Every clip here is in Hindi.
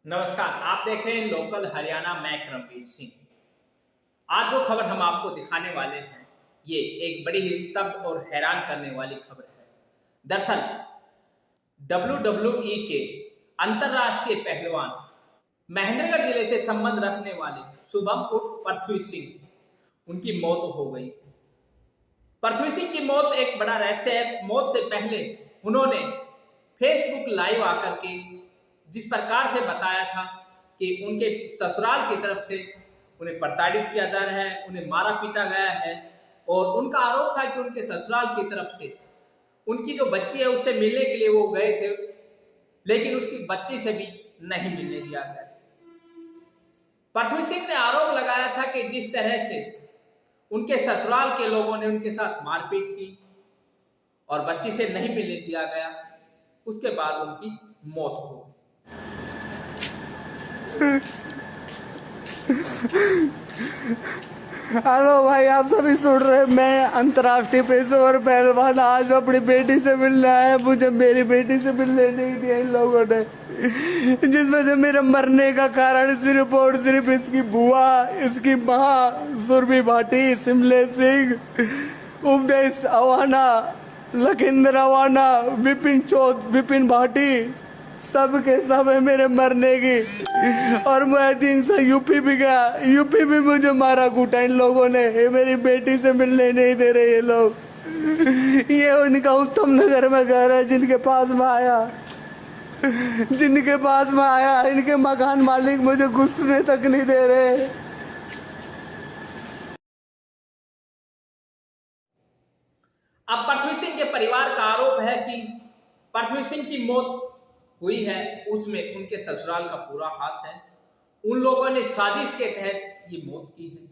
नमस्कार, आप देख रहे हैं लोकल हरियाणा। मैं रणवीर सिंह। आज जो खबर हम आपको दिखाने वाले हैं, ये एक बड़ी ही स्तब्ध और हैरान करने वाली खबर है। दरअसल WWE के अंतर्राष्ट्रीय पहलवान महेंद्रगढ़ जिले से संबंध रखने वाले शुभम उर्फ पृथ्वी सिंह, उनकी मौत हो गई। पृथ्वी सिंह की मौत एक बड़ा रहस्य है। मौत से पहले उन्होंने फेसबुक लाइव आकर के जिस प्रकार से बताया था कि उनके ससुराल की तरफ से उन्हें प्रताड़ित किया जा रहा है, उन्हें मारा पीटा गया है, और उनका आरोप था कि उनके ससुराल की तरफ से उनकी जो बच्ची है उससे मिलने के लिए वो गए थे, लेकिन उसकी बच्ची से भी नहीं मिलने दिया गया। पृथ्वी सिंह ने आरोप लगाया था कि जिस तरह से उनके ससुराल के लोगों ने उनके साथ मारपीट की और बच्ची से नहीं मिलने दिया गया, उसके बाद उनकी मौत हो गई। हेलो भाई, आप सभी सुन रहे हैं। मैं अंतर्राष्ट्रीय पेशेवर पहलवान आज अपनी बेटी से मिलने आया। मुझे मेरी बेटी से मिलने नहीं दिया इन लोगों ने, जिसमें से मेरे मरने का कारण सिर्फ और सिर्फ इसकी बुआ, इसकी माँ सुरभि भाटी, सिमले सिंह, उपदेश अवाना, लखिंदर अवाना, विपिन भाटी, सब के सब है मेरे मरने की। और मैं 3 से यूपी भी गया, यूपी भी मुझे मारा कूटा इन लोगों ने। ये मेरी बेटी से मिलने नहीं दे रहे ये लोग। ये उनका उत्तम नगर में घर है, जिनके पास में आया इनके मकान मालिक मुझे घुसने तक नहीं दे रहे। अब पृथ्वी सिंह के परिवार का आरोप है कि पृथ्वी सिंह की मौत हुई है, उसमें उनके ससुराल का पूरा हाथ है। उन लोगों ने साजिश के तहत ये मौत की है।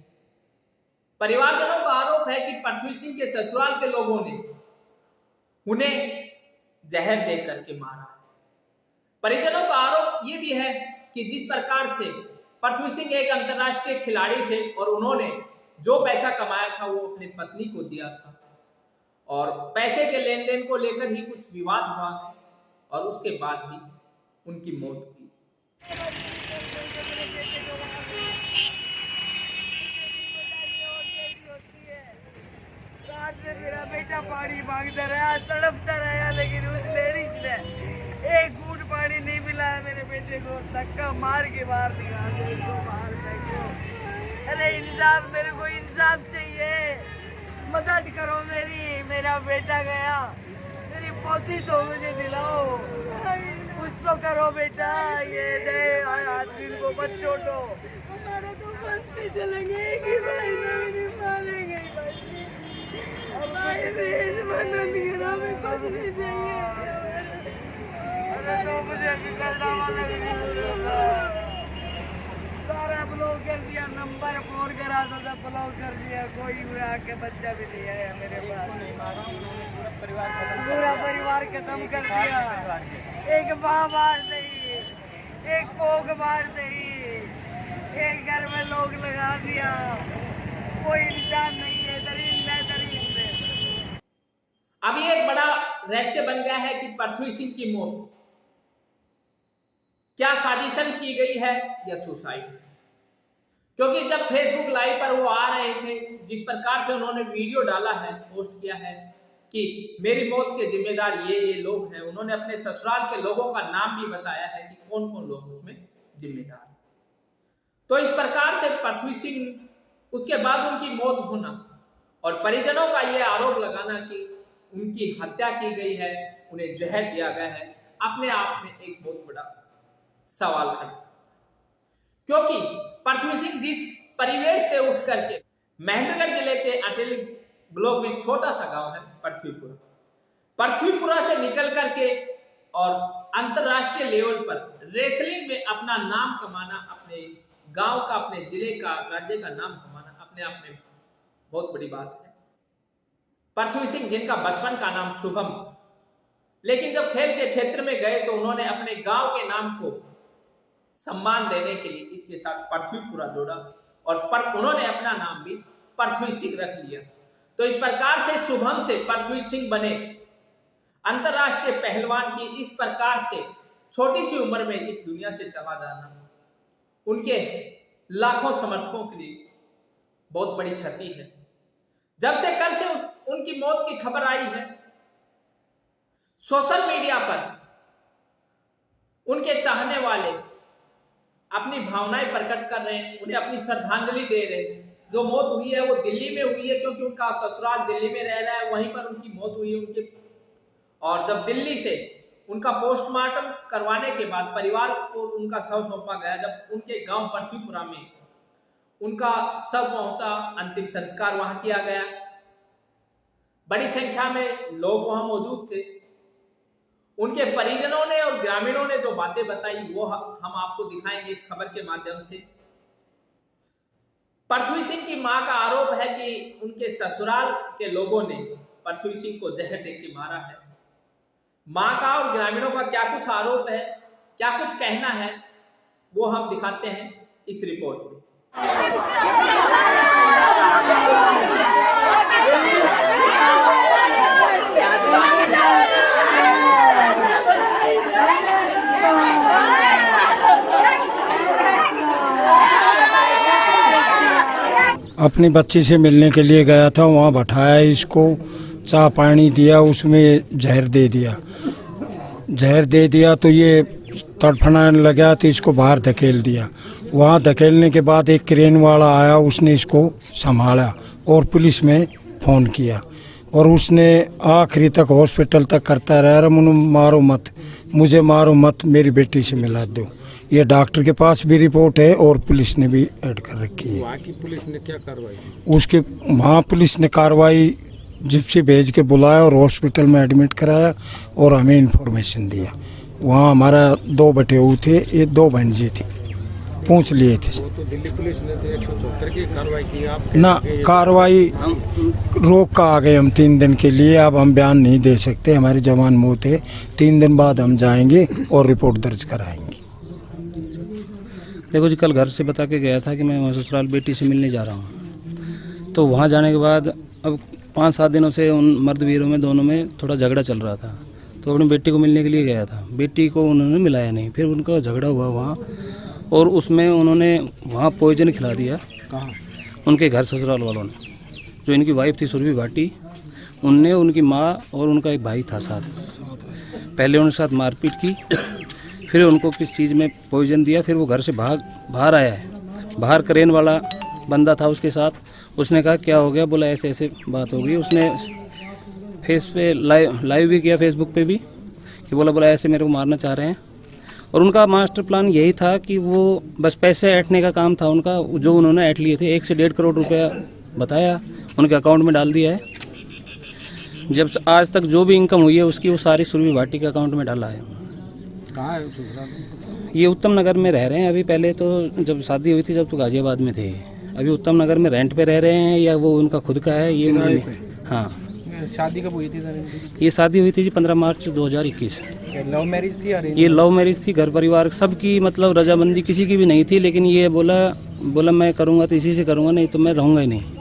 परिवारजनों का आरोप है कि पृथ्वी सिंह के ससुराल के लोगों ने उन्हें जहर दे करके मारा है। परिजनों का आरोप ये भी है कि जिस प्रकार से पृथ्वी सिंह एक अंतर्राष्ट्रीय खिलाड़ी थे और उन्होंने जो पैसा कमाया था वो अपनी पत्नी को दिया था, और पैसे के लेन देन को लेकर ही कुछ विवाद हुआ है और उसके बाद ही उनकी मौत हुई। मेरा बेटा पानी मांगता रहा, तड़पता रहा, लेकिन उसने एक घूंट पानी नहीं मिला है मेरे बेटे को। धक्का मार के बाहर निकाल दो, बाहर फेंको। अरे इंसाफ, मेरे को इंसाफ चाहिए, मदद करो मेरी। मेरा बेटा गया, मेरी पोती तो मुझे दिलाओ, कुछ तो करो बेटा। ये आदमी को मत छोड़ो, हमारा तो बस्ती चलेंगे कि भाई नहीं मारेंगे भाई, मदद करो, हमें कुछ नहीं चाहिए। अरे तो मुझे निकलना वाला सारा ब्लॉक कर दिया, नंबर फोन करा था, ब्लॉक कर दिया, कोई उड़ा के बच्चा भी नहीं आया मेरे पास। पूरा परिवार खत्म कर दिया। एक माँ मार नहीं, एक पोग मार नहीं, एक घर में लोग लगा दिया, कोई इंसान नहीं है। दरिंदे अब ये एक बड़ा रहस्य बन गया है कि पृथ्वी सिंह की मौत क्या साजिशन की गई है या सुसाइड। क्योंकि जब फेसबुक लाइव पर वो आ रहे थे, जिस प्रकार से उन्होंने वीडियो डाला है, पोस्ट किया है कि मेरी मौत के जिम्मेदार ये लोग हैं, उन्होंने अपने ससुराल के लोगों का नाम भी बताया है कि कौन कौन लोग उसमें जिम्मेदार। तो इस प्रकार से पृथ्वी सिंह, उसके बाद उनकी मौत होना और परिजनों का ये आरोप लगाना कि उनकी हत्या की गई है, उन्हें जहर दिया गया है, अपने आप में एक बहुत बड़ा सवाल खड़ा। क्योंकि पृथ्वी सिंह जिस परिवेश से उठ करके महेंद्रगढ़ जिले के अटेली ब्लॉक में छोटा सा गांव है पृथ्वीपुरा से निकल करके और अंतरराष्ट्रीय लेवल पर रेसलिंग में अपना नाम कमाना, अपने गांव का, अपने जिले का, राज्य का नाम कमाना अपने आप में बहुत बड़ी बात है। पृथ्वी सिंह, जिनका बचपन का नाम शुभम, लेकिन जब खेल के क्षेत्र में गए तो उन्होंने अपने गांव के नाम को सम्मान देने के लिए इसके साथ पृथ्वीपुरा जोड़ा और उन्होंने अपना नाम भी पृथ्वी सिंह रख लिया। तो इस प्रकार से शुभम से पृथ्वी सिंह बने। अंतर्राष्ट्रीय पहलवान की इस प्रकार से छोटी सी उम्र में इस दुनिया से चला जाना उनके लाखों समर्थकों के लिए बहुत बड़ी क्षति है। जब से कल से उनकी मौत की खबर आई है, सोशल मीडिया पर उनके चाहने वाले अपनी भावनाएं प्रकट कर रहे हैं, उन्हें अपनी श्रद्धांजलि दे रहे हैं। जो मौत हुई है वो दिल्ली में हुई है, क्योंकि उनका ससुराल दिल्ली में रह रहा है, वहीं पर उनकी मौत हुई है उनके। और जब दिल्ली से उनका पोस्टमार्टम करवाने के बाद परिवार को उनका शव सौंपा गया, जब उनके गांव पृथ्वीपुरा में उनका शव पहुंचा, अंतिम संस्कार वहां किया गया। बड़ी संख्या में लोग वहां मौजूद थे। उनके परिजनों ने और ग्रामीणों ने जो बातें बताई वो हम आपको दिखाएंगे इस खबर के माध्यम से। पृथ्वी सिंह की मां का आरोप है कि उनके ससुराल के लोगों ने पृथ्वी सिंह को जहर देकर के मारा है। मां का और ग्रामीणों का क्या कुछ आरोप है, क्या कुछ कहना है, वो हम दिखाते हैं इस रिपोर्ट में। अपनी बच्ची से मिलने के लिए गया था, वहाँ बैठाया, इसको चाय पानी दिया, उसमें जहर दे दिया तो ये तड़फड़ाने लगा तो इसको बाहर धकेल दिया। वहाँ धकेलने के बाद एक क्रेन वाला आया, उसने इसको संभाला और पुलिस में फ़ोन किया और उसने आखिरी तक हॉस्पिटल तक करता रहा, मुझे मारो मत, मेरी बेटी से मिला दो। ये डॉक्टर के पास भी रिपोर्ट है और पुलिस ने भी ऐड कर रखी है। वहाँ की पुलिस ने क्या कार्रवाई उसके वहाँ पुलिस ने कार्रवाई जिप्सी भेज के बुलाया और हॉस्पिटल में एडमिट कराया और हमें इन्फॉर्मेशन दिया। वहाँ हमारा 2 बटेऊ थे, ये 2 भांजी थी, पूछ लिए थे। तो दिल्ली पुलिस ने 174 की कार्रवाई की आप ना, कार्रवाई रोक का आ गए हम 3 दिन के लिए। अब हम बयान नहीं दे सकते, हमारी जवान मौत है। 3 दिन बाद हम जाएंगे और रिपोर्ट दर्ज कराएंगे। देखो जी, कल घर से बता के गया था कि मैं वहाँ ससुराल बेटी से मिलने जा रहा हूँ। तो वहाँ जाने के बाद अब 5-7 दिनों से उन मर्द वीरों में दोनों में थोड़ा झगड़ा चल रहा था। तो अपनी बेटी को मिलने के लिए गया था, बेटी को उन्होंने मिलाया नहीं, फिर उनका झगड़ा हुआ वहाँ और उसमें उन्होंने वहाँ पॉइजन खिला दिया। कहाँ? उनके घर ससुराल वालों ने। जो इनकी वाइफ थी सुरभि भाटी, उनने, उनकी माँ और उनका एक भाई था साथ, पहले उनके साथ मारपीट की, फिर उनको किस चीज़ में पॉइजन दिया। फिर वो घर से बाहर आया है। बाहर क्रेन वाला बंदा था उसके साथ, उसने कहा क्या हो गया, बोला ऐसे ऐसे बात हो गई। उसने फेस पे लाइव भी किया, फेसबुक पे भी, कि बोला ऐसे मेरे को मारना चाह रहे हैं। और उनका मास्टर प्लान यही था कि वो बस पैसे ऐंठने का काम था उनका, जो उन्होंने ऐंठ लिए थे। 1 से 1.5 करोड़ रुपया बताया, उनके अकाउंट में डाल दिया है। जब आज तक जो भी इनकम हुई है उसकी वो सारी सुरभि भाटी के अकाउंट में डाला है। कहाँ है ससुराल? ये उत्तम नगर में रह रहे हैं अभी। पहले तो जब शादी हुई थी जब तो गाजियाबाद में थे, अभी उत्तम नगर में रेंट पे रह रहे हैं, या वो उनका खुद का है ये? हाँ। शादी कब हुई थी सर? ये शादी हुई थी जी 15 मार्च 2021। लव मैरिज थी? ये लव मैरिज थी, घर परिवार सबकी मतलब रजामंदी किसी की भी नहीं थी, लेकिन ये बोला मैं करूँगा तो इसी से करूँगा, नहीं तो मैं रहूँगा ही नहीं।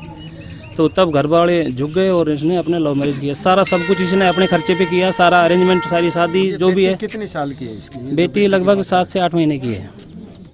तो तब घर वाले झुक गए और इसने अपने लव मैरिज किया। सारा सब कुछ इसने अपने खर्चे पे किया, सारा अरेंजमेंट, सारी शादी जो भी है। कितने साल की है इसकी बेटी? लगभग 7 से 8 महीने की है।